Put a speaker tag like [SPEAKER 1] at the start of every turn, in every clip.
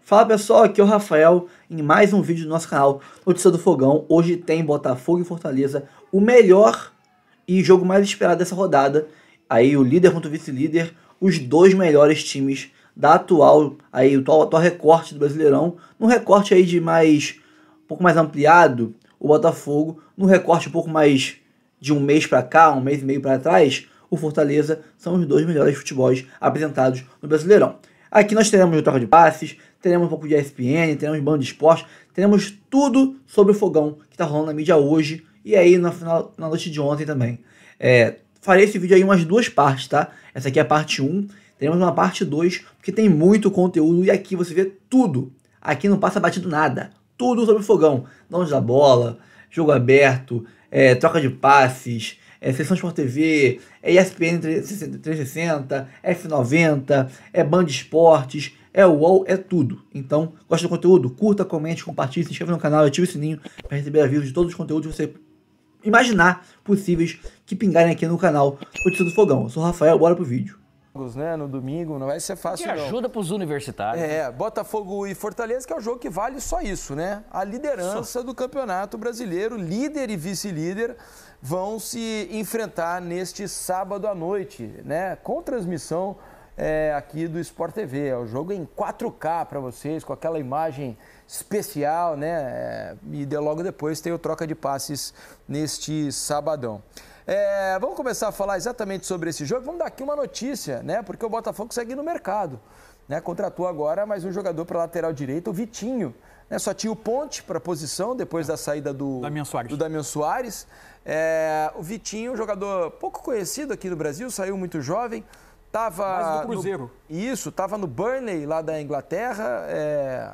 [SPEAKER 1] Fala pessoal, aqui é o Rafael em mais um vídeo do nosso canal Notícia do Fogão. Hoje tem Botafogo e Fortaleza, o melhor e jogo mais esperado dessa rodada. Aí o líder contra o vice-líder, os dois melhores times da atual recorte do Brasileirão. Num recorte aí um pouco mais ampliado, o Botafogo. Num recorte um pouco mais de um mês para cá, um mês e meio para trás, o Fortaleza são os dois melhores futebols apresentados no Brasileirão. Aqui nós teremos o troca de passes, teremos um pouco de ESPN, teremos Band de Esporte, teremos tudo sobre o Fogão que está rolando na mídia hoje e aí na noite de ontem também. Farei esse vídeo aí em umas duas partes, tá? Essa aqui é a parte 1, teremos uma parte 2, porque tem muito conteúdo e aqui você vê tudo. Aqui não passa batido nada, tudo sobre o Fogão. Donos da bola, jogo aberto, troca de passes, Seleção Sport TV, ESPN 360, F90, Band de Esportes, UOL, tudo. Então, gosta do conteúdo? Curta, comente, compartilhe, se inscreva no canal, ative o sininho para receber avisos de todos os conteúdos que você imaginar possíveis que pingarem aqui no canal Notícia do Fogão. Eu sou o Rafael, bora pro vídeo.
[SPEAKER 2] Né, no domingo, não vai ser fácil
[SPEAKER 3] que ajuda para os universitários.
[SPEAKER 2] Botafogo e Fortaleza, que é o jogo que vale só isso, né? A liderança do Campeonato Brasileiro, líder e vice-líder, vão se enfrentar neste sábado à noite, né? Com transmissão aqui do Sport TV. É o jogo em 4K para vocês, com aquela imagem especial, né? E logo depois tem o troca de passes neste sabadão. Vamos começar a falar exatamente sobre esse jogo. Vamos dar aqui uma notícia, né? Porque o Botafogo segue no mercado, né? Contratou agora mais um jogador para lateral direito, o Vitinho, né? Só tinha o Ponte para a posição depois da saída do Damian Soares. O Vitinho, um jogador pouco conhecido aqui no Brasil, saiu muito jovem.
[SPEAKER 3] Mas do Cruzeiro.
[SPEAKER 2] Estava no Burnley, lá da Inglaterra.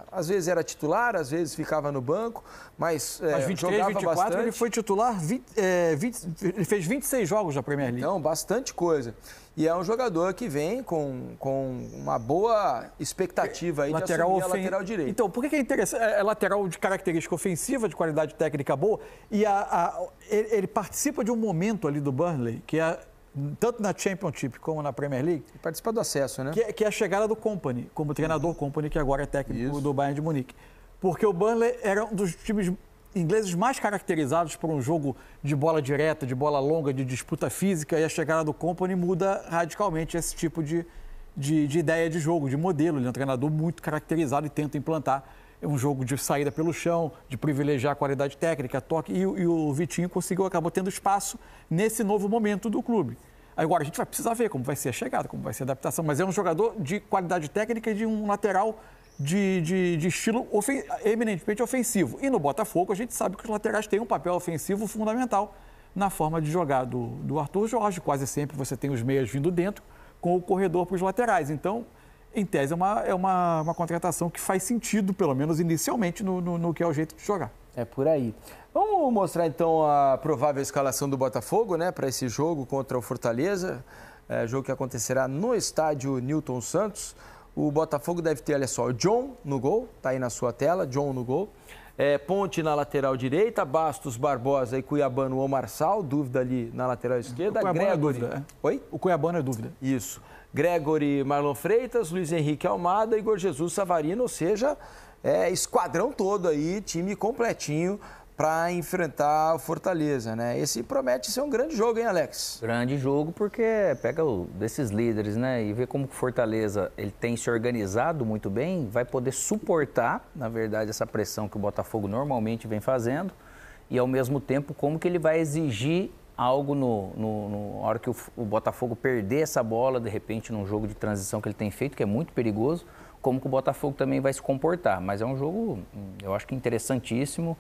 [SPEAKER 2] Às vezes era titular, às vezes ficava no banco, mas
[SPEAKER 3] 23,
[SPEAKER 2] jogava
[SPEAKER 3] 24,
[SPEAKER 2] bastante.
[SPEAKER 3] ele foi titular, ele fez 26 jogos da Premier League.
[SPEAKER 2] Então, bastante coisa. E é um jogador que vem com uma boa expectativa aí de assumir a lateral direita.
[SPEAKER 3] Então, por que é interessante? É lateral de característica ofensiva, de qualidade técnica boa, e ele participa de um momento ali do Burnley, que é tanto na Championship como na Premier League.
[SPEAKER 2] E participa do acesso, né?
[SPEAKER 3] Que é a chegada do Kompany, como treinador Kompany, que agora é técnico do Bayern de Munique. Porque o Burnley era um dos times ingleses mais caracterizados por um jogo de bola direta, de bola longa, de disputa física, e a chegada do Kompany muda radicalmente esse tipo de ideia de jogo, de modelo. Ele é um treinador muito caracterizado e tenta implantar um jogo de saída pelo chão, de privilegiar a qualidade técnica, toque, e o Vitinho acabou tendo espaço nesse novo momento do clube. Agora, a gente vai precisar ver como vai ser a chegada, como vai ser a adaptação, mas é um jogador de qualidade técnica e de um lateral de estilo eminentemente ofensivo. E no Botafogo, a gente sabe que os laterais têm um papel ofensivo fundamental na forma de jogar do Arthur Jorge. Quase sempre você tem os meias vindo dentro, com o corredor para os laterais. Então, em tese, é uma contratação que faz sentido, pelo menos inicialmente, no que é o jeito de jogar.
[SPEAKER 2] É por aí. Vamos mostrar, então, a provável escalação do Botafogo, né, para esse jogo contra o Fortaleza. Jogo que acontecerá no estádio Newton Santos. O Botafogo deve ter, olha só, o John no gol, tá aí na sua tela, John no gol. Ponte na lateral direita, Bastos, Barbosa e Cuiabano ou Marçal, dúvida ali na lateral esquerda.
[SPEAKER 3] O Cuiabano é dúvida.
[SPEAKER 2] Oi?
[SPEAKER 3] O Cuiabano é dúvida.
[SPEAKER 2] Isso. Gregory, Marlon Freitas, Luiz Henrique Almada, Igor Jesus, Savarino, ou seja, esquadrão todo aí, time completinho para enfrentar o Fortaleza, né? Esse promete ser um grande jogo, hein, Alex?
[SPEAKER 4] Grande jogo porque pega desses líderes, né? E vê como o Fortaleza ele tem se organizado muito bem, vai poder suportar, na verdade, essa pressão que o Botafogo normalmente vem fazendo e, ao mesmo tempo, como que ele vai exigir algo na hora que o Botafogo perder essa bola, de repente, num jogo de transição que ele tem feito, que é muito perigoso, como que o Botafogo também vai se comportar. Mas é um jogo, eu acho que interessantíssimo.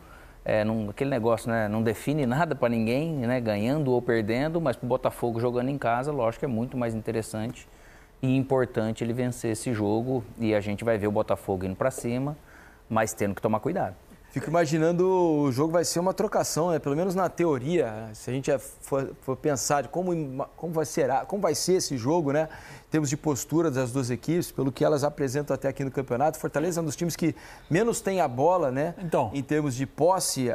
[SPEAKER 4] Aquele negócio, né? Não define nada para ninguém, né? Ganhando ou perdendo, mas para o Botafogo jogando em casa, lógico que é muito mais interessante e importante ele vencer esse jogo. E a gente vai ver o Botafogo indo para cima, mas tendo que tomar cuidado.
[SPEAKER 2] Fico imaginando o jogo vai ser uma trocação, né? Pelo menos na teoria, se a gente for pensar de como vai ser esse jogo, né? Em termos de postura das duas equipes, pelo que elas apresentam até aqui no campeonato. Fortaleza é um dos times que menos tem a bola, né?
[SPEAKER 3] Então,
[SPEAKER 2] em termos de posse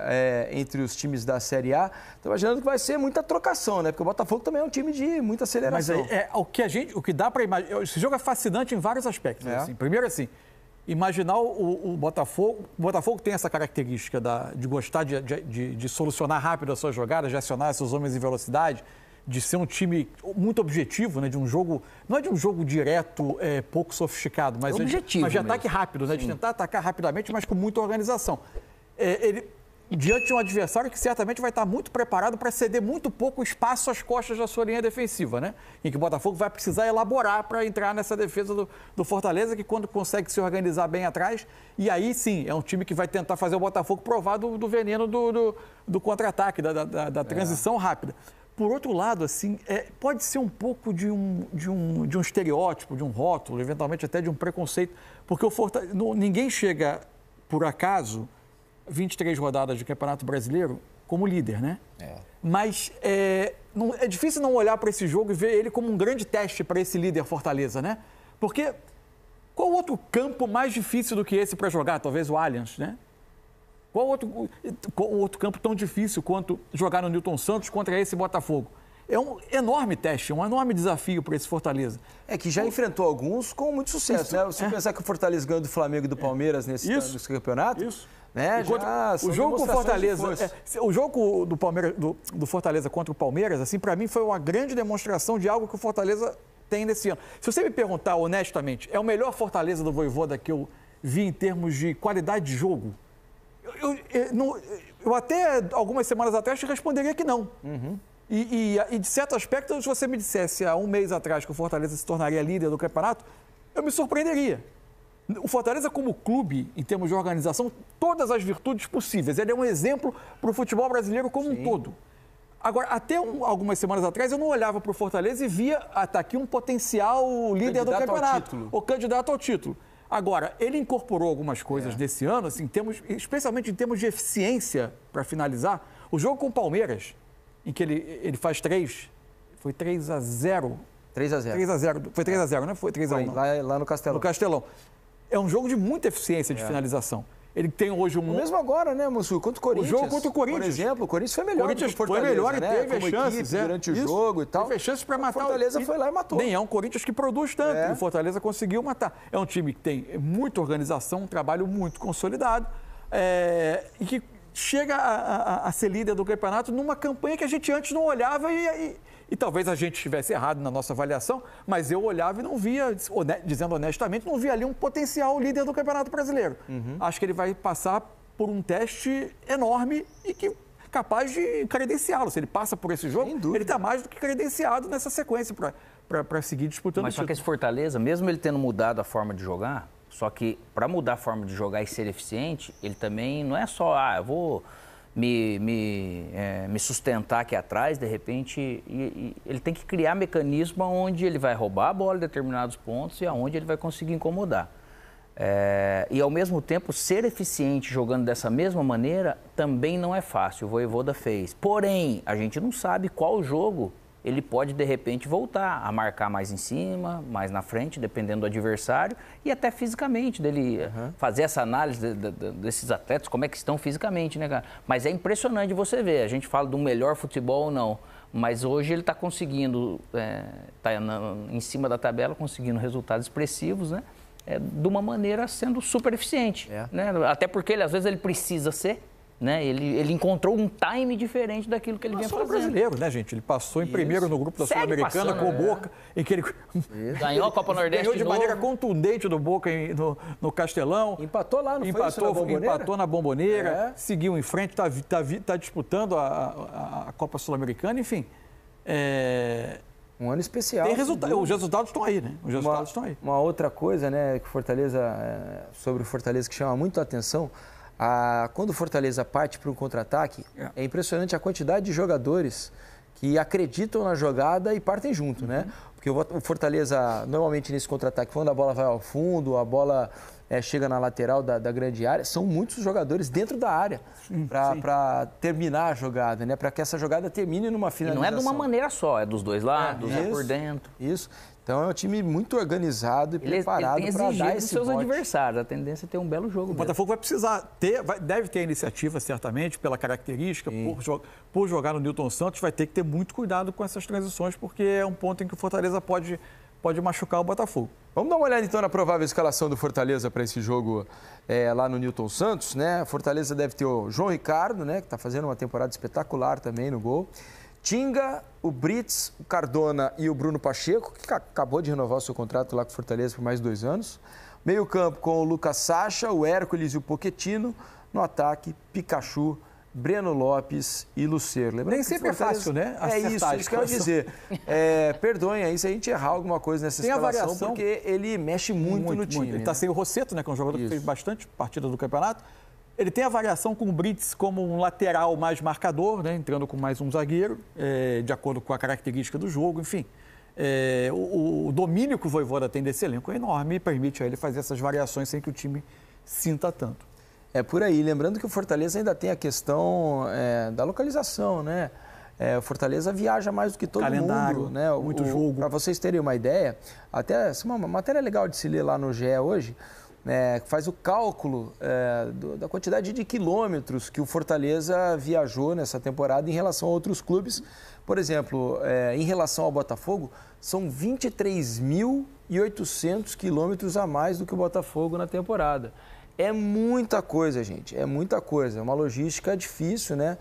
[SPEAKER 2] entre os times da Série A. Estou imaginando que vai ser muita trocação, né? Porque o Botafogo também é um time de muita aceleração.
[SPEAKER 3] Mas o que dá para imaginar. Esse jogo é fascinante em vários aspectos. Assim. Primeiro, assim, imaginar o Botafogo. O Botafogo tem essa característica de gostar de solucionar rápido as suas jogadas, de acionar seus homens em velocidade, de ser um time muito objetivo, né? De um jogo, não é de um jogo direto, pouco sofisticado, mas
[SPEAKER 4] objetivo,
[SPEAKER 3] mas de ataque rápido, né? De tentar atacar rapidamente, mas com muita organização. Diante de um adversário que certamente vai estar muito preparado para ceder muito pouco espaço às costas da sua linha defensiva, né? Em que o Botafogo vai precisar elaborar para entrar nessa defesa do Fortaleza, que quando consegue se organizar bem atrás, e aí sim, é um time que vai tentar fazer o Botafogo provar do veneno do contra-ataque, da transição rápida. Por outro lado, assim, pode ser um pouco de um estereótipo, de um rótulo, eventualmente até de um preconceito, porque ninguém chega, por acaso, 23 rodadas de Campeonato Brasileiro como líder, né? Mas é difícil não olhar para esse jogo e ver ele como um grande teste para esse líder Fortaleza, né? Porque qual outro campo mais difícil do que esse para jogar? Talvez o Allianz, né? Qual outro campo tão difícil quanto jogar no Newton Santos contra esse Botafogo? É um enorme teste, um enorme desafio para esse Fortaleza.
[SPEAKER 2] Que já enfrentou alguns com muito sucesso, né? Você pensar que o Fortaleza ganhou do Flamengo e do Palmeiras nesse campeonato?
[SPEAKER 3] Isso.
[SPEAKER 2] Né?
[SPEAKER 3] O jogo com o Fortaleza, o jogo do Fortaleza contra o Palmeiras, assim, para mim foi uma grande demonstração de algo que o Fortaleza tem nesse ano. Se você me perguntar honestamente, é o melhor Fortaleza do Vojvoda que eu vi em termos de qualidade de jogo? Eu até algumas semanas atrás te responderia que não. E de certo aspecto, se você me dissesse há um mês atrás que o Fortaleza se tornaria líder do campeonato, eu me surpreenderia. O Fortaleza, como clube, em termos de organização, todas as virtudes possíveis. Ele é um exemplo para o futebol brasileiro como um todo. Agora, até algumas semanas atrás, eu não olhava para o Fortaleza e via até aqui um potencial líder do campeonato. O candidato ao título. Agora, ele incorporou algumas coisas desse ano, assim, especialmente em termos de eficiência, para finalizar. O jogo com o Palmeiras, em que ele faz 3, foi 3-0.
[SPEAKER 2] 3-0.
[SPEAKER 3] Foi 3-0, não foi 3-1.
[SPEAKER 2] Lá no Castelão.
[SPEAKER 3] No Castelão. É um jogo de muita eficiência de finalização. Ele tem hoje
[SPEAKER 2] O mesmo agora, né, Mussu? Contra o Corinthians.
[SPEAKER 3] O jogo contra o Corinthians.
[SPEAKER 2] Por exemplo, o Corinthians foi melhor.
[SPEAKER 3] O Corinthians foi melhor e teve chances
[SPEAKER 2] durante o jogo e tal.
[SPEAKER 3] Teve chances para matar.
[SPEAKER 2] O Fortaleza foi lá e matou.
[SPEAKER 3] Nem é um Corinthians que produz tanto. E o Fortaleza conseguiu matar. É um time que tem muita organização, um trabalho muito consolidado e que chega a ser líder do campeonato numa campanha que a gente antes não olhava e talvez a gente estivesse errado na nossa avaliação, mas eu olhava e não via, dizendo honestamente, não via ali um potencial líder do Campeonato Brasileiro. Acho que ele vai passar por um teste enorme e que capaz de credenciá-lo. Se ele passa por esse jogo, ele está mais do que credenciado nessa sequência para seguir disputando
[SPEAKER 4] Mas
[SPEAKER 3] o título.
[SPEAKER 4] Só que esse Fortaleza, mesmo ele tendo mudado a forma de jogar, só que para mudar a forma de jogar e ser eficiente, ele também não é só, eu vou me sustentar aqui atrás, de repente, e ele tem que criar mecanismo onde ele vai roubar a bola em determinados pontos e aonde ele vai conseguir incomodar. E ao mesmo tempo, ser eficiente jogando dessa mesma maneira também não é fácil, o Vojvoda fez. Porém, a gente não sabe qual jogo ele pode, de repente, voltar a marcar mais em cima, mais na frente, dependendo do adversário, e até fisicamente, dele fazer essa análise desses atletas, como é que estão fisicamente, né, cara? Mas é impressionante você ver, a gente fala do melhor futebol ou não, mas hoje ele está conseguindo, em cima da tabela, conseguindo resultados expressivos, né? De uma maneira sendo super eficiente, né? Até porque, às vezes, ele precisa ser, né? Ele encontrou um time diferente daquilo que ele vinha fazendo.
[SPEAKER 3] Brasileiro, né, gente? Ele passou em primeiro no grupo da Sul-Americana com o Boca, em que ele
[SPEAKER 4] ganhou a Copa Nordeste
[SPEAKER 3] ganhou de maneira contundente do Boca no Castelão.
[SPEAKER 2] Empatou lá, não foi isso, na Bomboneira?
[SPEAKER 3] Empatou na Bomboneira, seguiu em frente, está disputando a Copa Sul-Americana, enfim.
[SPEAKER 2] Um ano especial.
[SPEAKER 3] Tem resultado, os resultados estão aí, né? Os resultados estão aí.
[SPEAKER 2] Uma outra coisa, né, que sobre o Fortaleza que chama muito a atenção, quando o Fortaleza parte para um contra-ataque, é impressionante a quantidade de jogadores que acreditam na jogada e partem junto, né? Porque o Fortaleza, normalmente nesse contra-ataque, quando a bola vai ao fundo, a bola chega na lateral da grande área, são muitos jogadores dentro da área para terminar a jogada, né? Para que essa jogada termine numa finalização.
[SPEAKER 4] E não é de uma maneira só, é dos dois lados, por dentro.
[SPEAKER 2] Isso. Então é um time muito organizado e preparado para dar esse
[SPEAKER 4] seus
[SPEAKER 2] bote.
[SPEAKER 4] adversários. A tendência é ter um belo jogo.
[SPEAKER 3] O Botafogo vai precisar deve ter a iniciativa, certamente, pela característica, por jogar no Newton Santos, vai ter que ter muito cuidado com essas transições, porque é um ponto em que o Fortaleza pode pode machucar o Botafogo.
[SPEAKER 2] Vamos dar uma olhada então na provável escalação do Fortaleza para esse jogo lá no Newton Santos, né? Fortaleza deve ter o João Ricardo, né? Que está fazendo uma temporada espetacular também no gol. Tinga, o Brits, o Cardona e o Bruno Pacheco, que acabou de renovar o seu contrato lá com o Fortaleza por mais 2 anos. Meio campo com o Lucas Sacha, o Hércules e o Pochettino. No ataque, Pikachu, Breno Lopes e Lucero.
[SPEAKER 3] Nem sempre é fácil, né?
[SPEAKER 2] Isso que eu ia dizer. Perdoem aí se a gente errar alguma coisa nessa escalação, porque ele mexe muito no time.
[SPEAKER 3] Ele está sem o Rosseto, né, que é um jogador que fez bastante partida do campeonato. Ele tem a variação com o Brits como um lateral mais marcador, né, entrando com mais um zagueiro, de acordo com a característica do jogo, enfim. O domínio que o Vojvoda tem desse elenco é enorme e permite a ele fazer essas variações sem que o time sinta tanto.
[SPEAKER 2] É por aí. Lembrando que o Fortaleza ainda tem a questão da localização, né? O Fortaleza viaja mais do que todo mundo, né?
[SPEAKER 3] Muito jogo.
[SPEAKER 2] Para vocês terem uma ideia, até uma matéria legal de se ler lá no GE hoje, faz o cálculo da quantidade de quilômetros que o Fortaleza viajou nessa temporada em relação a outros clubes. Por exemplo, em relação ao Botafogo, são 23.800 quilômetros a mais do que o Botafogo na temporada. É muita coisa, gente, é muita coisa. É uma logística difícil, né?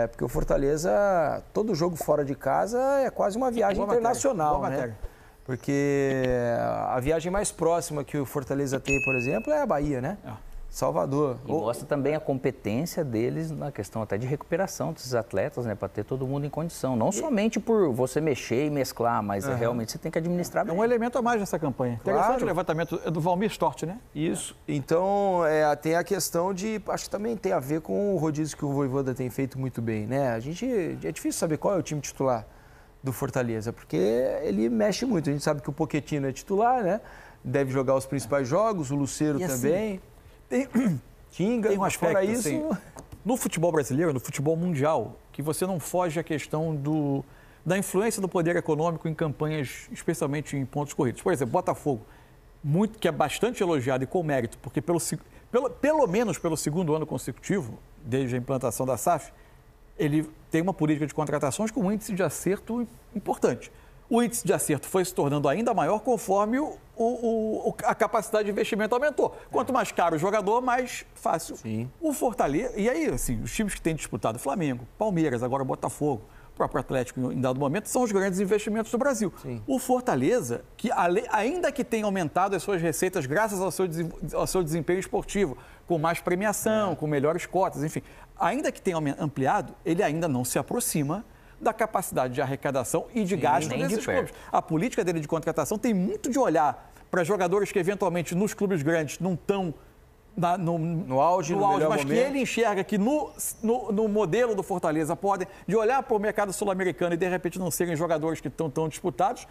[SPEAKER 2] Porque o Fortaleza, todo jogo fora de casa é quase uma viagem internacional, né? Porque a viagem mais próxima que o Fortaleza tem, por exemplo, é a Bahia, né? Salvador.
[SPEAKER 4] E mostra também a competência deles na questão até de recuperação desses atletas, né? Para ter todo mundo em condição. Não somente por você mexer e mesclar, mas realmente você tem que administrar bem.
[SPEAKER 3] É um elemento a mais nessa campanha. Interessante o levantamento do Valmir Stort, né?
[SPEAKER 2] Isso. Então, tem a questão de... Acho que também tem a ver com o rodízio que o Vojvoda tem feito muito bem, né? É difícil saber qual é o time titular do Fortaleza, porque ele mexe muito. A gente sabe que o Pochettino é titular, né? Deve jogar os principais jogos, o Lucero também.
[SPEAKER 3] Tem um aspecto, assim, no futebol brasileiro, no futebol mundial, que você não foge à questão da influência do poder econômico em campanhas, especialmente em pontos corridos. Por exemplo, Botafogo, que é bastante elogiado e com mérito, porque pelo menos pelo segundo ano consecutivo, desde a implantação da SAF, ele tem uma política de contratações com um índice de acerto importante. O índice de acerto foi se tornando ainda maior conforme a capacidade de investimento aumentou. Quanto mais caro o jogador, mais fácil.
[SPEAKER 2] Sim.
[SPEAKER 3] O Fortaleza... E aí, assim, os times que têm disputado, Flamengo, Palmeiras, agora Botafogo, o próprio Atlético em dado momento, são os grandes investimentos do Brasil.
[SPEAKER 2] Sim.
[SPEAKER 3] O Fortaleza, que ainda que tenha aumentado as suas receitas graças ao seu desempenho esportivo, com mais premiação, com melhores cotas, enfim, ainda que tenha ampliado, ele ainda não se aproxima da capacidade de arrecadação e de gasto desses clubes. A política dele de contratação tem muito de olhar para jogadores que eventualmente nos clubes grandes não estão
[SPEAKER 2] no auge, mas
[SPEAKER 3] momento. Que ele enxerga que no modelo do Fortaleza podem, de olhar para o mercado sul-americano e de repente não serem jogadores que estão tão disputados.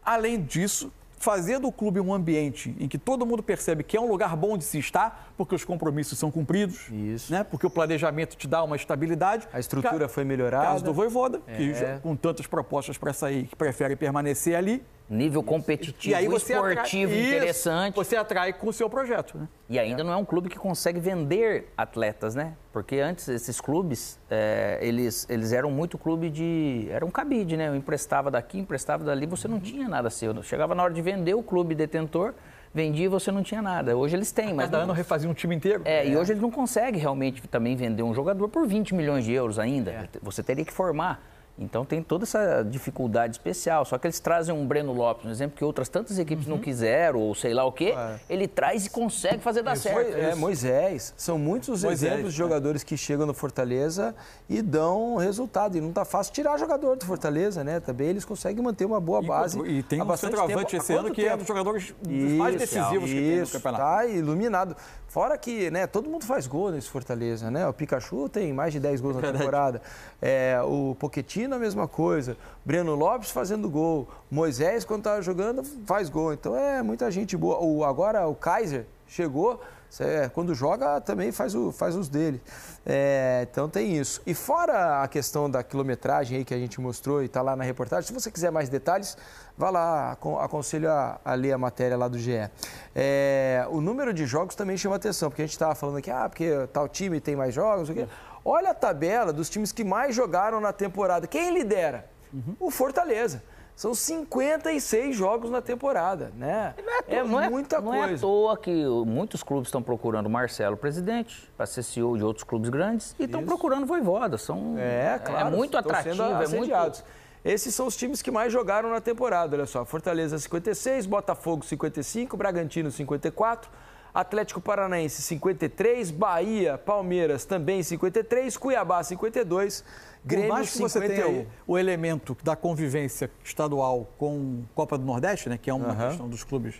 [SPEAKER 3] Além disso, fazer do clube um ambiente em que todo mundo percebe que é um lugar bom de se estar, porque os compromissos são cumpridos, né? Porque o planejamento te dá uma estabilidade.
[SPEAKER 2] A estrutura foi melhorada.
[SPEAKER 3] Caso do Vojvoda, que com tantas propostas para sair, que prefere permanecer ali.
[SPEAKER 4] Nível competitivo, esportivo interessante.
[SPEAKER 3] Você atrai com o seu projeto, né?
[SPEAKER 4] E ainda não é um clube que consegue vender atletas, né? Porque antes esses clubes, eles eram muito clube de... Era um cabide, né? Eu emprestava daqui, emprestava dali, você não tinha nada seu. Chegava na hora de vender o clube detentor, vendia e você não tinha nada. Hoje eles têm, mas...
[SPEAKER 3] Cada ano refazia um time inteiro.
[SPEAKER 4] E hoje eles não conseguem realmente também vender um jogador por 20 milhões de euros ainda. Você teria que formar. Então tem toda essa dificuldade especial. Só que eles trazem um Breno Lopes, um exemplo que outras tantas equipes não quiseram, ou sei lá o quê. Ele traz e consegue fazer dar certo.
[SPEAKER 2] Moisés. São muitos os exemplos de jogadores que chegam no Fortaleza e dão resultado. E não está fácil tirar jogador do Fortaleza, né? Também eles conseguem manter uma boa base.
[SPEAKER 3] E tem um centroavante esse ano que é um dos jogadores mais decisivos que tem no campeonato.
[SPEAKER 2] Está iluminado. Fora que, né, todo mundo faz gol nesse Fortaleza, né? O Pikachu tem mais de 10 gols na temporada. O Pochettino, a mesma coisa. Breno Lopes fazendo gol. Moisés, quando tá jogando, faz gol. Então é muita gente boa. Agora o Kaiser chegou, quando joga também faz os dele. Então tem isso. E fora a questão da quilometragem aí que a gente mostrou e tá lá na reportagem, se você quiser mais detalhes, vá lá, aconselho a ler a matéria lá do GE. O número de jogos também chama atenção, porque a gente estava falando aqui, porque tal time tem mais jogos, não sei o quê. Olha a tabela dos times que mais jogaram na temporada. Quem lidera? O Fortaleza. São 56 jogos na temporada, né? Muita coisa.
[SPEAKER 4] Não é à toa que muitos clubes estão procurando o Marcelo presidente para ser CEO de outros clubes grandes e estão procurando Vojvoda.
[SPEAKER 2] Claro.
[SPEAKER 4] É muito atrativo, é muito...
[SPEAKER 2] Esses são os times que mais jogaram na temporada, olha só. Fortaleza 56, Botafogo 55, Bragantino 54, Atlético Paranaense 53, Bahia, Palmeiras também 53, Cuiabá 52, Grêmio 51. Por mais que você tenha
[SPEAKER 3] o elemento da convivência estadual com Copa do Nordeste, né, que é uma questão dos clubes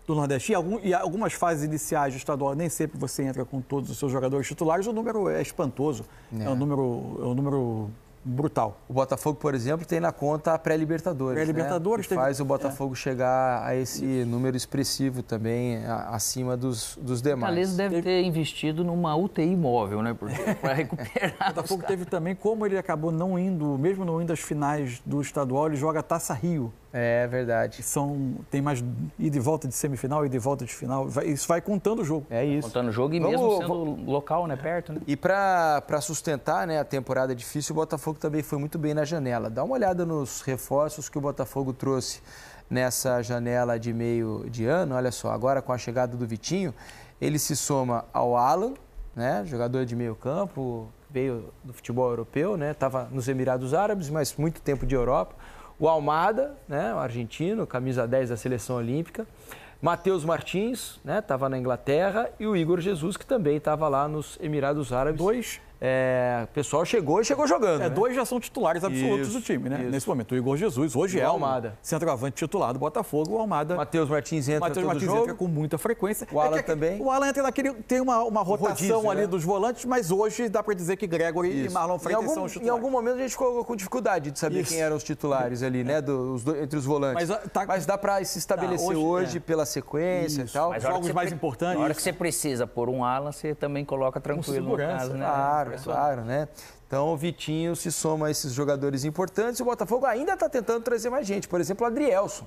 [SPEAKER 3] do Nordeste, e algumas fases iniciais do estadual, nem sempre você entra com todos os seus jogadores titulares, o número é espantoso, é um número brutal.
[SPEAKER 2] O Botafogo, por exemplo, tem na conta a pré-Libertadores.
[SPEAKER 3] Pré-Libertadores
[SPEAKER 2] né? Faz o Botafogo chegar a esse número expressivo também, acima dos demais.
[SPEAKER 4] O Fortaleza deve ter investido numa UTI móvel, né? Para recuperar.
[SPEAKER 3] O Botafogo teve também, como ele acabou não indo, mesmo não indo às finais do estadual, ele joga a Taça Rio.
[SPEAKER 2] É verdade.
[SPEAKER 3] Tem mais ida e volta de semifinal, ida e volta de final. Isso vai contando o jogo.
[SPEAKER 2] É isso.
[SPEAKER 4] Contando o jogo e mesmo sendo local, né? Perto, né?
[SPEAKER 2] E para sustentar, né, a temporada difícil, o Botafogo também foi muito bem na janela. Dá uma olhada nos reforços que o Botafogo trouxe nessa janela de meio de ano. Olha só, agora com a chegada do Vitinho, ele se soma ao Alan, né, jogador de meio campo, veio do futebol europeu, né? Estava nos Emirados Árabes, mas muito tempo de Europa. O Almada, né, o argentino, camisa 10 da Seleção Olímpica. Matheus Martins, né, estava na Inglaterra. E o Igor Jesus, que também estava lá nos Emirados Árabes. O pessoal chegou jogando. né?
[SPEAKER 3] Dois já são titulares absolutos do time, né? Nesse momento. O Igor Jesus, hoje é o
[SPEAKER 2] Almada.
[SPEAKER 3] Centroavante titular do Botafogo. O Almada.
[SPEAKER 2] Matheus Martins entra
[SPEAKER 3] com muita frequência.
[SPEAKER 2] O Alan também.
[SPEAKER 3] O Alan entra naquele. Tem uma rotação rodízio, ali, né, dos volantes, mas hoje dá para dizer que Gregory e Marlon Freitas são os titulares.
[SPEAKER 2] Em algum momento a gente ficou com dificuldade de saber quem eram os titulares ali, né? Entre os volantes. Mas dá para se estabelecer hoje pela sequência e tal.
[SPEAKER 3] Mas jogos mais importantes.
[SPEAKER 4] Na hora que você precisa pôr um Alan, você também coloca tranquilo no caso, né?
[SPEAKER 2] Claro, né? Então o Vitinho se soma a esses jogadores importantes e o Botafogo ainda está tentando trazer mais gente. Por exemplo, o Adrielson.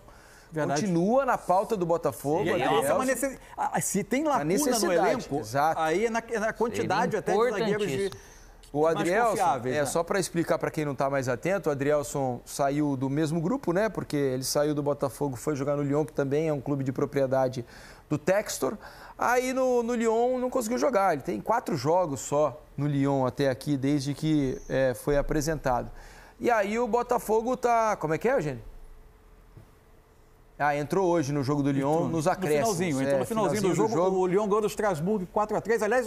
[SPEAKER 3] Verdade.
[SPEAKER 2] Continua na pauta do Botafogo.
[SPEAKER 3] Se tem lacuna no elenco,
[SPEAKER 2] exato.
[SPEAKER 3] aí é na quantidade até de zagueiros de...
[SPEAKER 2] O Adrielson, só para explicar para quem não está mais atento, o Adrielson saiu do mesmo grupo, né? Porque ele saiu do Botafogo, foi jogar no Lyon, que também é um clube de propriedade do Textor. Aí no Lyon não conseguiu jogar. Ele tem 4 jogos só no Lyon até aqui, desde que foi apresentado. E aí o Botafogo tá... Como é que é, Eugênio? Entrou hoje no jogo do Lyon, nos acréscimos.
[SPEAKER 3] Entrou no finalzinho do jogo. O Lyon ganhou do Strasbourg 4-3. Aliás,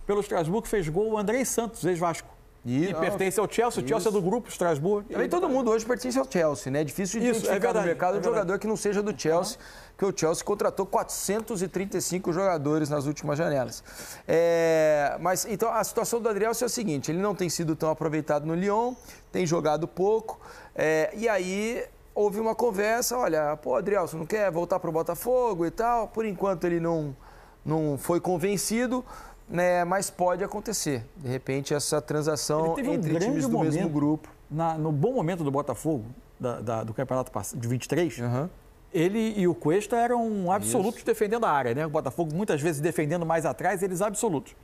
[SPEAKER 3] pelo Strasbourg fez gol o Andrei Santos, ex-Vasco. E pertence ao Chelsea. O Chelsea é do grupo Strasbourg.
[SPEAKER 2] Também todo mundo hoje pertence ao Chelsea, né? É difícil de identificar no mercado um jogador que não seja do Chelsea, porque o Chelsea contratou 435 jogadores nas últimas janelas. Mas então a situação do Adrielson é a seguinte: ele não tem sido tão aproveitado no Lyon, tem jogado pouco, e aí houve uma conversa, olha, Adrielson não quer voltar para o Botafogo e tal, por enquanto ele não foi convencido, né, mas pode acontecer, de repente, essa transação entre times do mesmo grupo.
[SPEAKER 3] No bom momento do Botafogo, do campeonato de 23, ele e o Cuesta eram absolutos defendendo a área, né? O Botafogo muitas vezes defendendo mais atrás, eles absolutos.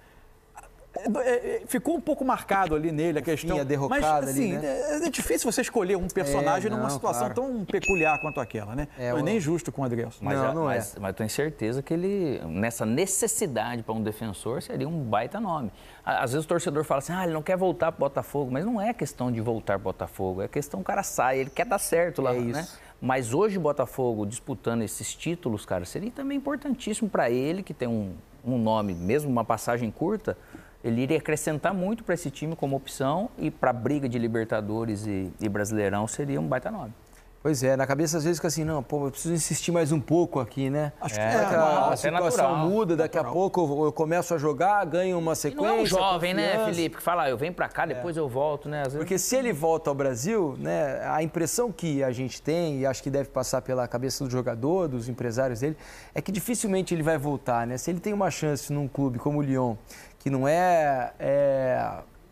[SPEAKER 3] Ficou um pouco marcado ali nele a questão.
[SPEAKER 2] Mas assim, ali, né?
[SPEAKER 3] É difícil você escolher um personagem numa situação tão peculiar quanto aquela, né? Não é nem justo com o Adrielson.
[SPEAKER 4] Mas eu tenho certeza que ele, nessa necessidade para um defensor, seria um baita nome. Às vezes o torcedor fala assim, ele não quer voltar para o Botafogo, mas não é questão de voltar para o Botafogo, é questão o cara sai, ele quer dar certo lá, né? Mas hoje o Botafogo disputando esses títulos, cara, seria também importantíssimo para ele, que tem um nome, mesmo uma passagem curta, ele iria acrescentar muito para esse time como opção e para a briga de Libertadores e Brasileirão seria um baita nome.
[SPEAKER 2] Pois é, na cabeça às vezes fica assim, eu preciso insistir mais um pouco aqui, né?
[SPEAKER 3] Acho que
[SPEAKER 2] a situação muda, daqui a pouco eu começo a jogar, ganho uma sequência.
[SPEAKER 4] Não é um jovem, né, Felipe, que fala, eu venho pra cá, depois eu volto, né? Às vezes...
[SPEAKER 2] Porque se ele volta ao Brasil, né, a impressão que a gente tem, e acho que deve passar pela cabeça do jogador, dos empresários dele, é que dificilmente ele vai voltar, né? Se ele tem uma chance num clube como o Lyon, que não é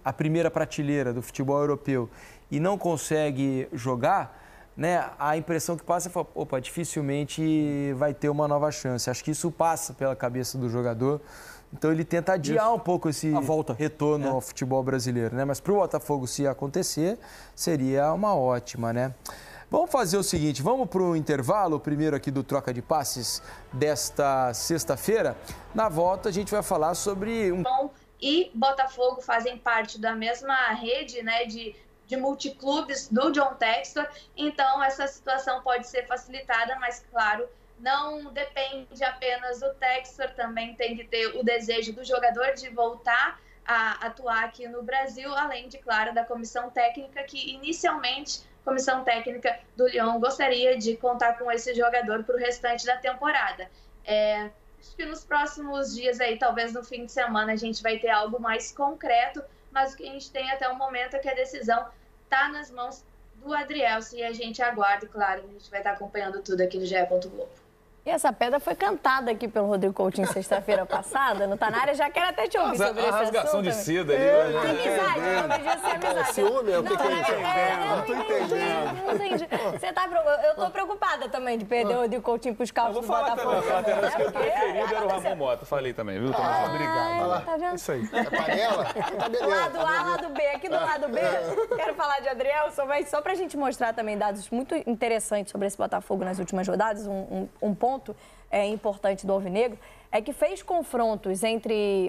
[SPEAKER 2] a primeira prateleira do futebol europeu, e não consegue jogar, né, a impressão que passa é, dificilmente vai ter uma nova chance. Acho que isso passa pela cabeça do jogador. Então ele tenta adiar um pouco esse retorno ao futebol brasileiro, né? Mas para o Botafogo, se acontecer, seria uma ótima, né? Vamos fazer o seguinte, vamos para o intervalo, primeiro aqui do Troca de Passes desta sexta-feira. Na volta a gente vai falar sobre
[SPEAKER 5] E Botafogo fazem parte da mesma rede, né, de multiclubes do John Textor, então essa situação pode ser facilitada, mas claro, não depende apenas do Textor, também tem que ter o desejo do jogador de voltar a atuar aqui no Brasil, além de, claro, da comissão técnica, que inicialmente a comissão técnica do Lyon gostaria de contar com esse jogador para o restante da temporada. Acho que nos próximos dias aí, talvez no fim de semana, a gente vai ter algo mais concreto, mas o que a gente tem até o momento é que a decisão está nas mãos do Adrielson e a gente aguarda, claro, a gente vai estar acompanhando tudo aqui no GE. Globo.
[SPEAKER 6] E essa pedra foi cantada aqui pelo Rodrigo Coutinho sexta-feira passada, no Tá Na Área. Já quero até te ouvir sobre esse assunto.
[SPEAKER 7] A rasgação de seda ali.
[SPEAKER 6] Amizade, não podia ser amizade.
[SPEAKER 8] Ciúme? O que é isso?
[SPEAKER 6] Não tô entendendo. Não entendi. Eu tô preocupada também de perder o Rodrigo Coutinho pros calços do Botafogo.
[SPEAKER 7] O lateral preferido era o Ramon Mota. Falei também, viu? Obrigado.
[SPEAKER 6] Tá vendo?
[SPEAKER 8] Isso aí. É panela? Tá beleza.
[SPEAKER 6] Lado A, lado B. Aqui do lado B, quero falar de Adrielson, mas só pra gente mostrar também dados muito interessantes sobre esse Botafogo nas últimas rodadas, um ponto importante do Alvinegro é que fez confrontos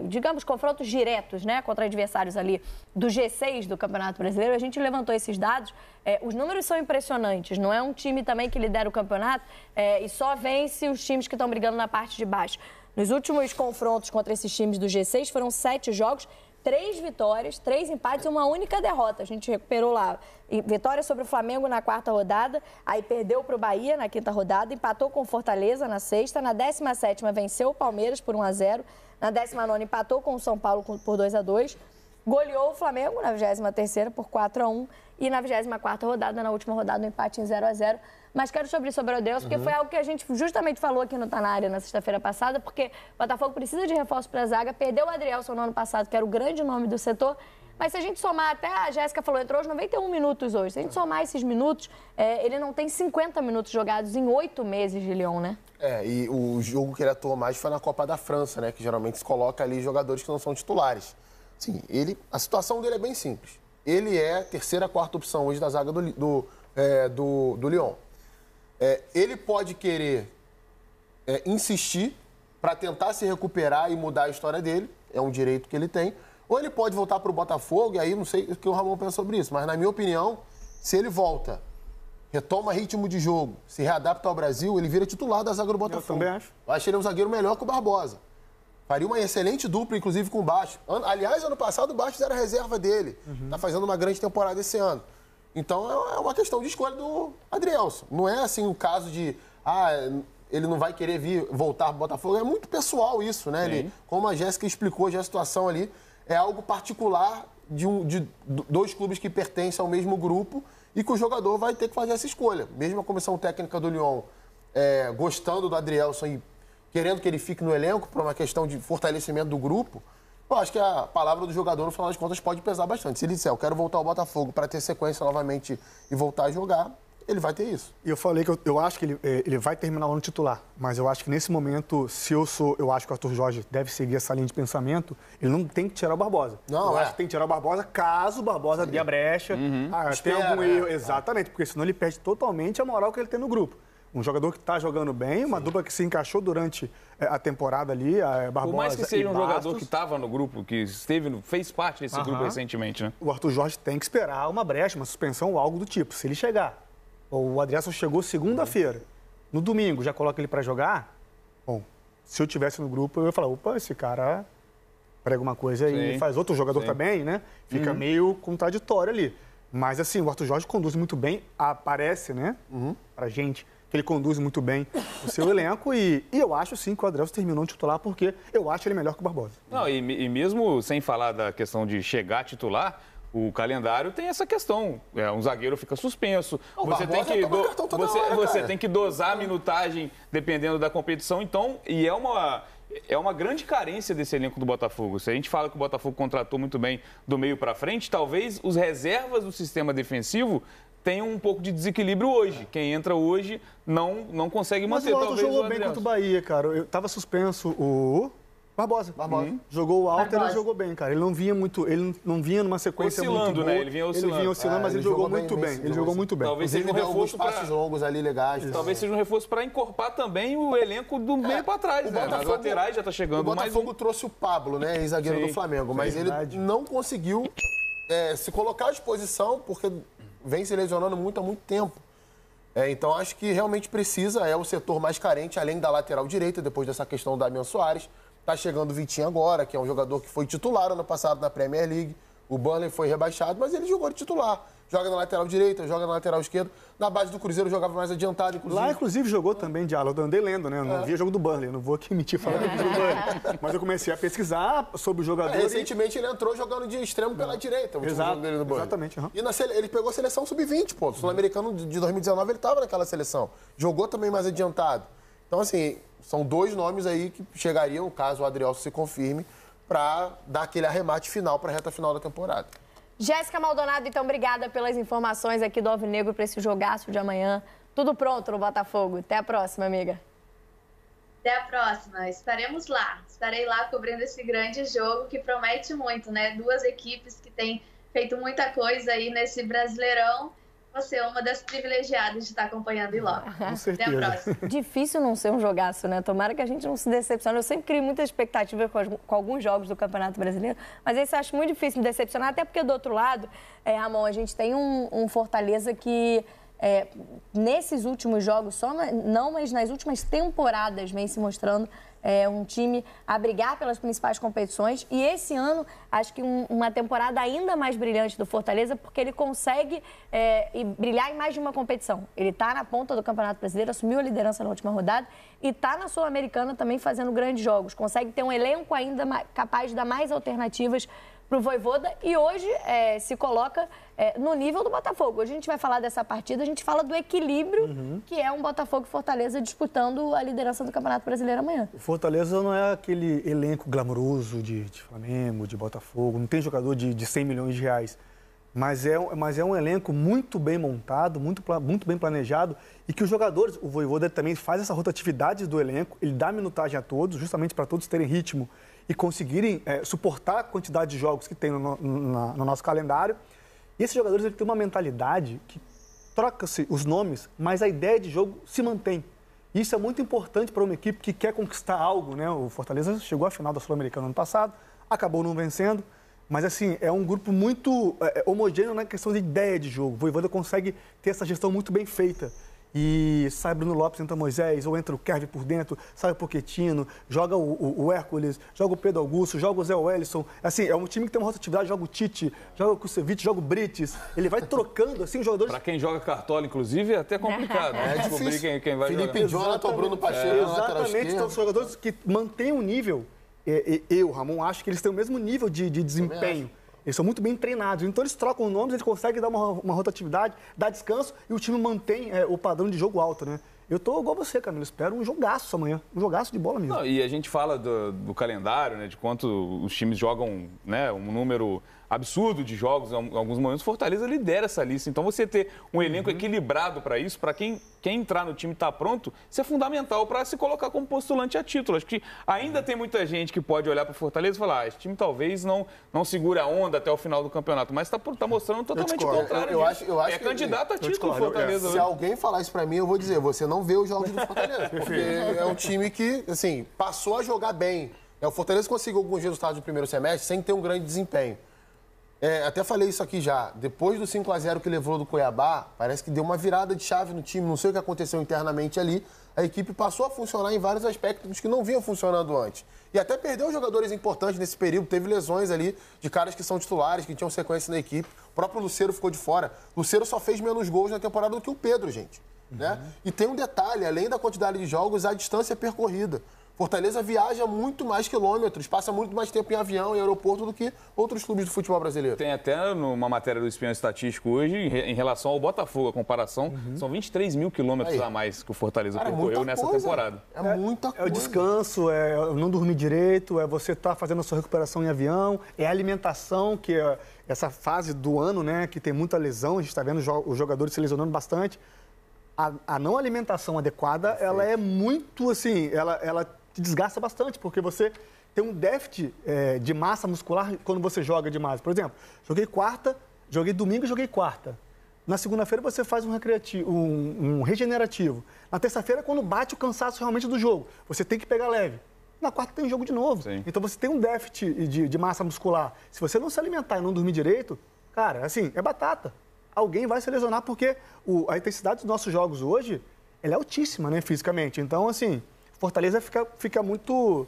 [SPEAKER 6] digamos, confrontos diretos, né, contra adversários ali do G6 do Campeonato Brasileiro. A gente levantou esses dados, os números são impressionantes, não é um time também que lidera o campeonato e só vence os times que estão brigando na parte de baixo. Nos últimos confrontos contra esses times do G6 foram 7 jogos, 3 vitórias, 3 empates e uma única derrota. A gente recuperou lá. Vitória sobre o Flamengo na 4ª rodada, aí perdeu para o Bahia na 5ª rodada, empatou com o Fortaleza na 6ª, na 17ª venceu o Palmeiras por 1-0, na 19ª empatou com o São Paulo por 2-2, goleou o Flamengo na 23ª por 4-1 e na 24ª rodada, na última rodada, um empate em 0-0. Mas quero sobre o Adrielson, porque foi algo que a gente justamente falou aqui no Tá Na Área na sexta-feira passada, porque o Botafogo precisa de reforço para a zaga, perdeu o Adrielson no ano passado, que era o grande nome do setor, mas se a gente somar, até a Jéssica falou, entrou os 91 minutos hoje, se a gente somar esses minutos, ele não tem 50 minutos jogados em 8 meses de Lyon, né?
[SPEAKER 8] E o jogo que ele atuou mais foi na Copa da França, né, que geralmente se coloca ali jogadores que não são titulares. Sim, a situação dele é bem simples. Ele é a 3ª, 4ª opção hoje da zaga do Lyon. Ele pode querer insistir para tentar se recuperar e mudar a história dele, é um direito que ele tem, ou ele pode voltar para o Botafogo, e aí não sei o que o Ramon pensa sobre isso, mas na minha opinião, se ele volta, retoma ritmo de jogo, se readapta ao Brasil, ele vira titular da zaga do Botafogo.
[SPEAKER 3] Eu também acho.
[SPEAKER 8] Eu acho ele um zagueiro melhor que o Barbosa. Faria uma excelente dupla, inclusive, com o Bastos. Aliás, ano passado o Bastos era reserva dele. Está fazendo uma grande temporada esse ano. Então, é uma questão de escolha do Adrielson. Não é assim o caso de, ele não vai querer voltar para o Botafogo. É muito pessoal isso, né? Ele, como a Jéssica explicou já a situação ali, é algo particular de 2 clubes que pertencem ao mesmo grupo e que o jogador vai ter que fazer essa escolha. Mesmo a comissão técnica do Lyon gostando do Adrielson e querendo que ele fique no elenco por uma questão de fortalecimento do grupo, eu acho que a palavra do jogador, no final das contas, pode pesar bastante. Se ele disser, eu quero voltar ao Botafogo para ter sequência novamente e voltar a jogar, ele vai ter isso.
[SPEAKER 9] E eu falei que eu acho que ele vai terminar o ano titular, mas eu acho que nesse momento, eu acho que o Arthur Jorge deve seguir essa linha de pensamento, ele não tem que tirar o Barbosa.
[SPEAKER 8] Não,
[SPEAKER 9] eu acho que tem que tirar o Barbosa caso o Barbosa dê a brecha. Tem algum erro. Exatamente, porque senão ele perde totalmente a moral que ele tem no grupo. Um jogador que está jogando bem, uma dupla que se encaixou durante a temporada ali, a Barbosa.
[SPEAKER 7] Por mais que seja um
[SPEAKER 9] Bastos,
[SPEAKER 7] jogador que estava no grupo, que fez parte desse grupo recentemente, né?
[SPEAKER 9] O Arthur Jorge tem que esperar uma brecha, uma suspensão ou algo do tipo. Se ele chegar, o Adrielson chegou segunda-feira, no domingo já coloca ele para jogar, bom, se eu tivesse no grupo, eu ia falar, opa, esse cara prega uma coisa e faz outro jogador também, né? Fica meio contraditório ali. Mas assim, o Arthur Jorge conduz muito bem, aparece, né, pra gente, que ele conduz muito bem o seu elenco e eu acho sim que o Adrielson terminou de titular porque eu acho ele melhor que o Barbosa.
[SPEAKER 7] Não, e mesmo sem falar da questão de chegar titular, o calendário tem essa questão. Um zagueiro fica suspenso. Você tem que dosar a minutagem dependendo da competição. Então, é uma grande carência desse elenco do Botafogo. Se a gente fala que o Botafogo contratou muito bem do meio para frente, talvez os reservas do sistema defensivo tenham um pouco de desequilíbrio hoje. Quem entra hoje não consegue manter.
[SPEAKER 9] Mas o Alto jogou bem contra o Bahia, cara. Eu tava suspenso o Barbosa. Jogou o alto, ele jogou bem, cara. Ele não vinha numa sequência
[SPEAKER 7] oscilando,
[SPEAKER 9] muito boa.
[SPEAKER 7] né? Ele vinha oscilando.
[SPEAKER 9] Mas ele jogou muito bem. Ele jogou muito bem.
[SPEAKER 7] Talvez seja um reforço
[SPEAKER 8] passos longos ali legais.
[SPEAKER 7] Talvez seja um reforço para encorpar também o elenco do meio para trás, né? Nas laterais já tá chegando mais.
[SPEAKER 8] O Botafogo trouxe o Pablo, né? Ex-zagueiro do Flamengo. Mas ele não conseguiu se colocar à disposição porque vem se lesionando muito há muito tempo. Então, acho que realmente precisa, é o setor mais carente, além da lateral direita, depois dessa questão do Damian Soares. Tá chegando o Vitinho agora, que é um jogador que foi titular ano passado na Premier League. O Burnley foi rebaixado, mas ele jogou de titular. Joga na lateral direita, joga na lateral esquerda. Na base do Cruzeiro jogava mais adiantado, inclusive.
[SPEAKER 9] Lá, inclusive, jogou também, Diallo. Eu andei lendo, né? Eu não via jogo do Burnley. Não vou aqui mentir falando que do Burnley. Mas eu comecei a pesquisar sobre o jogador.
[SPEAKER 8] Recentemente ele entrou jogando de extremo pela direita, o último jogo dele no Burnley.
[SPEAKER 9] Exatamente.
[SPEAKER 8] E ele pegou a seleção sub-20, pô. Sul-americano de 2019 ele estava naquela seleção. Jogou também mais adiantado. Então, assim, são 2 nomes aí que chegariam, caso o Adrielson se confirme, para dar aquele arremate final para a reta final da temporada.
[SPEAKER 6] Jéssica Maldonado, então, obrigada pelas informações aqui do Alvinegro para esse jogaço de amanhã. Tudo pronto no Botafogo. Até a próxima, amiga.
[SPEAKER 5] Até a próxima. Estaremos lá. Estarei lá cobrindo esse grande jogo que promete muito, né? 2 equipes que têm feito muita coisa aí nesse Brasileirão. Você é uma das privilegiadas de estar acompanhando e logo.
[SPEAKER 9] Com certeza.
[SPEAKER 5] Até a próxima.
[SPEAKER 6] Difícil não ser um jogaço, né? Tomara que a gente não se decepcione. Eu sempre crio muita expectativa com alguns jogos do Campeonato Brasileiro, mas esse eu acho muito difícil me decepcionar, até porque do outro lado, Ramon, a gente tem um Fortaleza que nesses últimos jogos, mas nas últimas temporadas vem se mostrando um time a brigar pelas principais competições. E esse ano, acho que uma temporada ainda mais brilhante do Fortaleza, porque ele consegue brilhar em mais de uma competição. Ele está na ponta do Campeonato Brasileiro, assumiu a liderança na última rodada e está na Sul-Americana também fazendo grandes jogos. Consegue ter um elenco ainda capaz de dar mais alternativas para o Vojvoda e hoje se coloca no nível do Botafogo. Hoje a gente vai falar dessa partida, a gente fala do equilíbrio que é um Botafogo e Fortaleza disputando a liderança do Campeonato Brasileiro amanhã.
[SPEAKER 9] O Fortaleza não é aquele elenco glamouroso de Flamengo, de Botafogo, não tem jogador de 100 milhões de reais, mas é um elenco muito bem montado, muito bem planejado e que os jogadores, o Vojvoda também faz essa rotatividade do elenco, ele dá minutagem a todos, justamente para todos terem ritmo e conseguirem suportar a quantidade de jogos que tem no nosso calendário. E esses jogadores têm uma mentalidade que troca-se os nomes, mas a ideia de jogo se mantém. E isso é muito importante para uma equipe que quer conquistar algo, né? O Fortaleza chegou à final da Sul-Americana ano passado, acabou não vencendo, mas assim, é um grupo muito homogêneo na questão de ideia de jogo. O Vojvoda consegue ter essa gestão muito bem feita. E sai Bruno Lopes, entra Moisés, ou entra o Kevin por dentro, sai o Pochettino, joga o Hércules, joga o Pedro Augusto, joga o Zé Wellison. Assim, é um time que tem uma rotatividade, joga o Tite, joga o Kusevich, joga o Brites. Ele vai trocando, assim, os jogadores...
[SPEAKER 7] Para quem joga cartola, inclusive, é até complicado. Descobrir quem vai
[SPEAKER 8] Felipe Jonathan, Bruno Pacheco,
[SPEAKER 9] exatamente, então são jogadores que mantêm um nível. Eu, Ramon, acho que eles têm o mesmo nível de desempenho. Eles são muito bem treinados, então eles trocam nomes, eles conseguem dar uma rotatividade, dar descanso e o time mantém o padrão de jogo alto, né? Eu tô igual você, Camilo, espero um jogaço amanhã, um jogaço de bola mesmo.
[SPEAKER 7] Não, e a gente fala do calendário, né, de quanto os times jogam, né, um número absurdo de jogos em alguns momentos. Fortaleza lidera essa lista, então você ter um elenco equilibrado para isso, para quem entrar no time está pronto, isso é fundamental para se colocar como postulante a título. Acho que ainda tem muita gente que pode olhar para o Fortaleza e falar, esse time talvez não segure a onda até o final do campeonato, mas está mostrando totalmente o contrário.
[SPEAKER 8] Eu acho que
[SPEAKER 7] candidato a título o Fortaleza.
[SPEAKER 8] Se alguém falar isso para mim, eu vou dizer, você não vê os jogos do Fortaleza, porque é um time que, assim, passou a jogar bem. O Fortaleza conseguiu alguns resultados no primeiro semestre sem ter um grande desempenho. Até falei isso aqui já. Depois do 5-0 que levou do Cuiabá, parece que deu uma virada de chave no time. Não sei o que aconteceu internamente ali. A equipe passou a funcionar em vários aspectos que não vinham funcionando antes. E até perdeu jogadores importantes nesse período. Teve lesões ali de caras que são titulares, que tinham sequência na equipe. O próprio Lucero ficou de fora. O Lucero só fez menos gols na temporada do que o Pedro, gente. Né? E tem um detalhe, além da quantidade de jogos, a distância percorrida. Fortaleza viaja muito mais quilômetros, passa muito mais tempo em avião e aeroporto do que outros clubes do futebol brasileiro.
[SPEAKER 7] Tem até numa matéria do Espião Estatístico hoje, em relação ao Botafogo, a comparação, são 23 mil quilômetros a mais que o Fortaleza percorreu nessa temporada.
[SPEAKER 8] É muita coisa.
[SPEAKER 9] É o descanso, é não dormir direito, é você estar fazendo a sua recuperação em avião, é a alimentação, que é essa fase do ano, né, que tem muita lesão, a gente está vendo os jogadores se lesionando bastante. A não alimentação adequada, ela é muito, assim, ela te desgasta bastante, porque você tem um déficit de massa muscular quando você joga demais. Por exemplo, joguei domingo e joguei quarta. Na segunda-feira você faz um regenerativo. Na terça-feira, quando bate o cansaço realmente do jogo, você tem que pegar leve. Na quarta tem jogo de novo. Sim. Então você tem um déficit de massa muscular. Se você não se alimentar e não dormir direito, cara, assim, é batata. Alguém vai se lesionar porque a intensidade dos nossos jogos hoje, ela é altíssima, né, fisicamente. Então, assim, Fortaleza fica muito...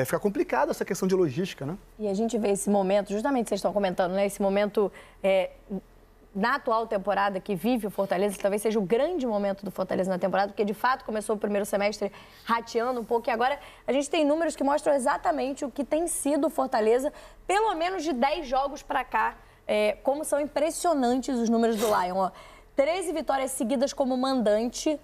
[SPEAKER 9] fica complicado essa questão de logística, né?
[SPEAKER 6] E a gente vê esse momento, justamente vocês estão comentando, né? Esse momento... na atual temporada que vive o Fortaleza, talvez seja o grande momento do Fortaleza na temporada, porque de fato começou o primeiro semestre rateando um pouco e agora a gente tem números que mostram exatamente o que tem sido o Fortaleza, pelo menos de 10 jogos para cá, como são impressionantes os números do Lion. Ó. 13 vitórias seguidas como mandante,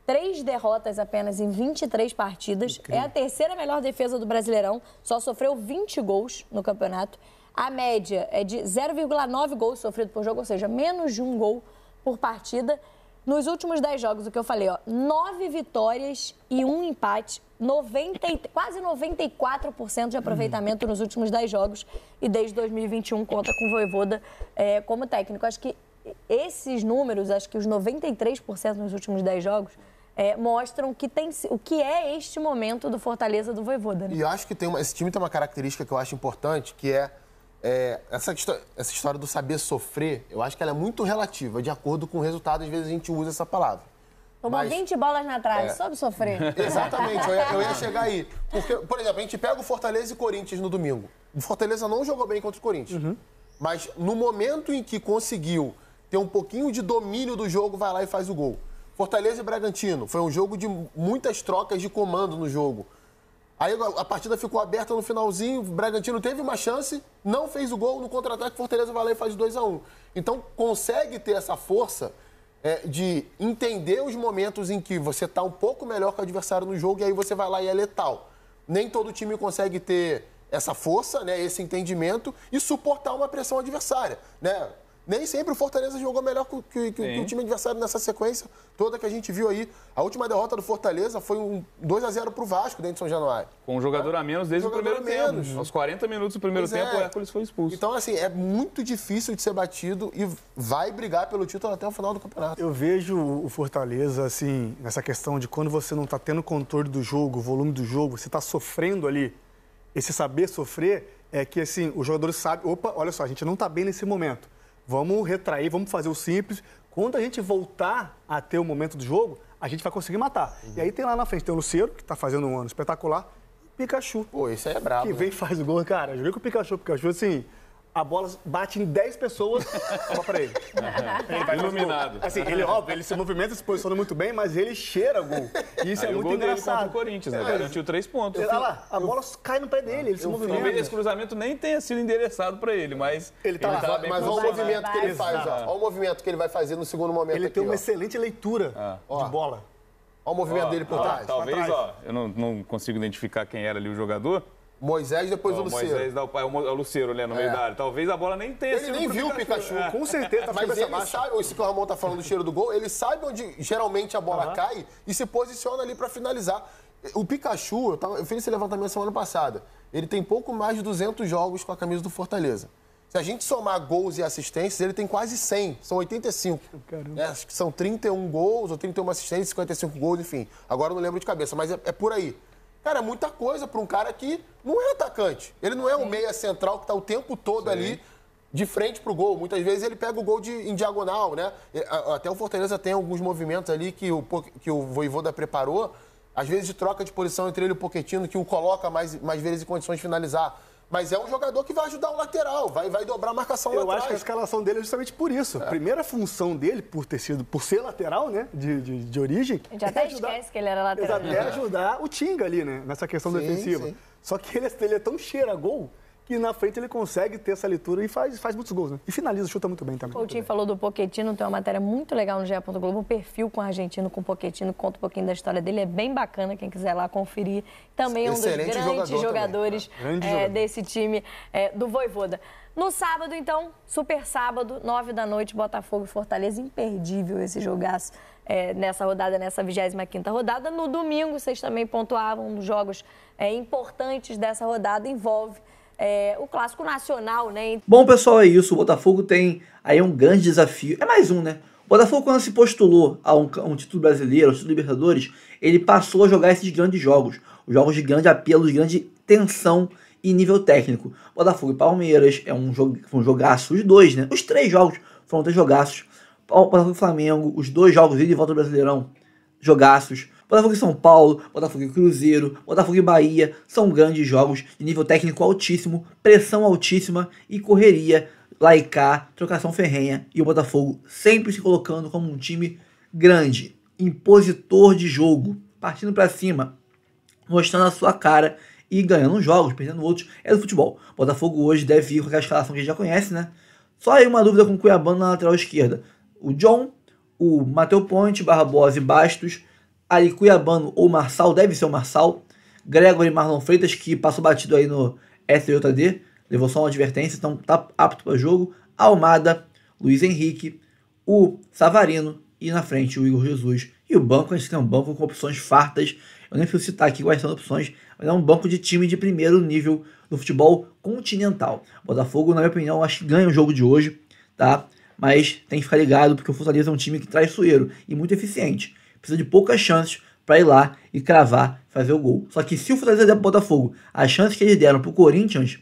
[SPEAKER 6] 3 derrotas apenas em 23 partidas. Incrível. É a terceira melhor defesa do Brasileirão, só sofreu 20 gols no campeonato. A média é de 0,9 gols sofridos por jogo, ou seja, menos de um gol por partida. Nos últimos 10 jogos, o que eu falei, 9 vitórias e 1 empate, quase 94% de aproveitamento nos últimos 10 jogos. E desde 2021 conta com o Vojvoda como técnico. Acho que esses números, acho que os 93% nos últimos 10 jogos, mostram o que é este momento do Fortaleza do Vojvoda. Né?
[SPEAKER 8] E eu acho que esse time tem uma característica que eu acho importante, que essa história do saber sofrer, eu acho que ela é muito relativa, de acordo com o resultado, às vezes a gente usa essa palavra.
[SPEAKER 6] Tomou 20 bolas na trave, soube sofrer.
[SPEAKER 8] Exatamente, eu ia chegar aí. Porque, por exemplo, a gente pega o Fortaleza e Corinthians no domingo. O Fortaleza não jogou bem contra o Corinthians. Mas no momento em que conseguiu ter um pouquinho de domínio do jogo, vai lá e faz o gol. Fortaleza e Bragantino, foi um jogo de muitas trocas de comando no jogo. Aí a partida ficou aberta no finalzinho, o Bragantino teve uma chance, não fez o gol, no contra-ataque, Fortaleza vai lá e faz 2-1. Então, consegue ter essa força de entender os momentos em que você está um pouco melhor que o adversário no jogo e aí você vai lá e é letal. Nem todo time consegue ter essa força, né, esse entendimento e suportar uma pressão adversária, né? Nem sempre o Fortaleza jogou melhor que o time adversário nessa sequência toda que a gente viu aí. A última derrota do Fortaleza foi um 2-0 pro Vasco dentro de São Januário.
[SPEAKER 7] Com um jogador a menos desde o primeiro tempo. Aos 40 minutos do primeiro tempo, o Hércules foi expulso.
[SPEAKER 8] Então, assim, é muito difícil de ser batido e vai brigar pelo título até o final do campeonato.
[SPEAKER 9] Eu vejo o Fortaleza, assim, nessa questão de quando você não está tendo controle do jogo, o volume do jogo, você está sofrendo ali. Esse saber sofrer é que, assim, os jogadores sabem, opa, olha só, a gente não está bem nesse momento. Vamos retrair, vamos fazer o simples. Quando a gente voltar a ter o momento do jogo, a gente vai conseguir matar. E aí tem lá na frente, tem o Lucero, que está fazendo um ano espetacular, e o Pikachu.
[SPEAKER 8] Pô, esse aí é brabo.
[SPEAKER 9] Que vem e faz o gol. Cara, eu joguei com o Pikachu, assim, a bola bate em 10 pessoas, só pra ele.
[SPEAKER 7] Ele vai iluminado.
[SPEAKER 9] Assim, ele se movimenta, se posiciona muito bem, mas ele cheira gol. E isso é muito engraçado.
[SPEAKER 7] Contra o Corinthians, né? Garantiu 3 pontos.
[SPEAKER 9] Olha lá, a bola cai no pé dele, ele se movimenta.
[SPEAKER 7] Talvez esse cruzamento nem tenha sido endereçado pra ele, mas
[SPEAKER 8] ele tá bem. Mas olha o movimento que ele faz, ó. Olha o movimento que ele vai fazer no segundo momento.
[SPEAKER 9] Ele tem uma excelente leitura de bola.
[SPEAKER 8] Olha o movimento dele por trás.
[SPEAKER 7] Talvez, eu não consigo identificar quem era ali o jogador.
[SPEAKER 8] Moisés, depois o Lucero.
[SPEAKER 7] Moisés dá o Lucero, né, no meio da área. Talvez a bola nem tenha sido.
[SPEAKER 8] Ele nem viu o Pikachu.
[SPEAKER 9] Com certeza.
[SPEAKER 8] Mas ele sabe, isso que o Ramon tá falando do cheiro do gol, ele sabe onde geralmente a bola cai e se posiciona ali para finalizar. O Pikachu, eu fiz esse levantamento semana passada, ele tem pouco mais de 200 jogos com a camisa do Fortaleza. Se a gente somar gols e assistências, ele tem quase 100, são 85. Né? Acho que são 31 gols ou 31 assistências, 55 gols, enfim. Agora eu não lembro de cabeça, mas é por aí. Cara, é muita coisa para um cara que não é atacante. Ele não é um meia central que está o tempo todo ali de frente para o gol. Muitas vezes ele pega o gol em diagonal, né? Até o Fortaleza tem alguns movimentos ali que o Vojvoda preparou, às vezes de troca de posição entre ele e o Pochettino, que o coloca mais vezes em condições de finalizar. Mas é um jogador que vai ajudar o lateral, vai dobrar a marcação lá atrás.
[SPEAKER 9] Eu acho que a escalação dele é justamente por isso. A primeira função dele, por ser lateral, né, de origem...
[SPEAKER 6] A gente até esquece que ele era lateral.
[SPEAKER 9] Até ajudar o Tinga ali, né, nessa questão defensiva. Sim. Só que ele é tão cheira-gol que na frente ele consegue ter essa leitura e faz muitos gols, né? E finaliza, chuta muito bem também.
[SPEAKER 6] O Coutinho falou do Pochettino, tem uma matéria muito legal no GE. Globo, um perfil com o argentino, com o Pochettino, conta um pouquinho da história dele, é bem bacana, quem quiser lá conferir. Também é um dos grandes jogadores desse time do Vojvoda. No sábado, então, super sábado, 9 da noite, Botafogo e Fortaleza, imperdível esse jogaço. nessa rodada, nessa 25ª rodada. No domingo, vocês também pontuavam um dos jogos importantes dessa rodada, envolve o Clássico Nacional, né?
[SPEAKER 1] Bom, pessoal, é isso. O Botafogo tem aí um grande desafio. É mais um, né? O Botafogo, quando se postulou a um título brasileiro, um título Libertadores, ele passou a jogar esses grandes jogos. Os jogos de grande apelo, de grande tensão e nível técnico. Botafogo e Palmeiras é um jogaço. Os dois, né? Os 3 jogos foram 3 jogaços. Botafogo e Flamengo, os 2 jogos ida e volta do Brasileirão, jogaços. Botafogo e São Paulo, Botafogo e Cruzeiro, Botafogo e Bahia, são grandes jogos de nível técnico altíssimo, pressão altíssima e correria, lá e cá, trocação ferrenha. E o Botafogo sempre se colocando como um time grande, impositor de jogo, partindo para cima, mostrando a sua cara e ganhando jogos, perdendo outros. É do futebol. O Botafogo hoje deve ir com aquela escalação que a gente já conhece, né? Só aí uma dúvida com o Cuiabano na lateral esquerda. O John, o Matheus Ponte, Barbosa e Bastos. Ali Cuiabano ou Marçal, deve ser o Marçal. Gregory e Marlon Freitas, que passou batido aí no STJD, levou só uma advertência, então tá apto para jogo. Almada, Luiz Henrique, o Savarino e na frente o Igor Jesus. E o banco, a gente tem um banco com opções fartas. Eu nem preciso citar aqui quais são as opções, mas é um banco de time de primeiro nível do futebol continental. O Botafogo, na minha opinião, acho que ganha o jogo de hoje, tá? Mas tem que ficar ligado, porque o Fortaleza é um time que traiçoeiro e muito eficiente. Precisa de poucas chances para ir lá e cravar, fazer o gol. Só que se o Fortaleza der pro Botafogo as chances que eles deram pro Corinthians,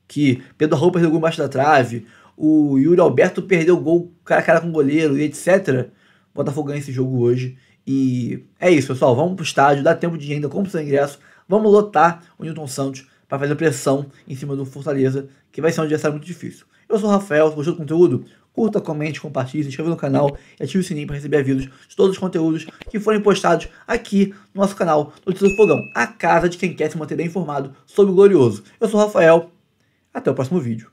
[SPEAKER 1] que Pedro Raul perdeu o gol embaixo da trave, o Yuri Alberto perdeu o gol cara a cara com o goleiro e etc., o Botafogo ganha esse jogo hoje. E é isso, pessoal. Vamos pro estádio, dá tempo de ainda, compra o seu ingresso. Vamos lotar o Newton Santos para fazer pressão em cima do Fortaleza, que vai ser um adversário muito difícil. Eu sou o Rafael, se gostou do conteúdo, curta, comente, compartilhe, se inscreva no canal e ative o sininho para receber avisos de todos os conteúdos que forem postados aqui no nosso canal Notícias do Fogão, a casa de quem quer se manter bem informado sobre o Glorioso. Eu sou o Rafael, até o próximo vídeo.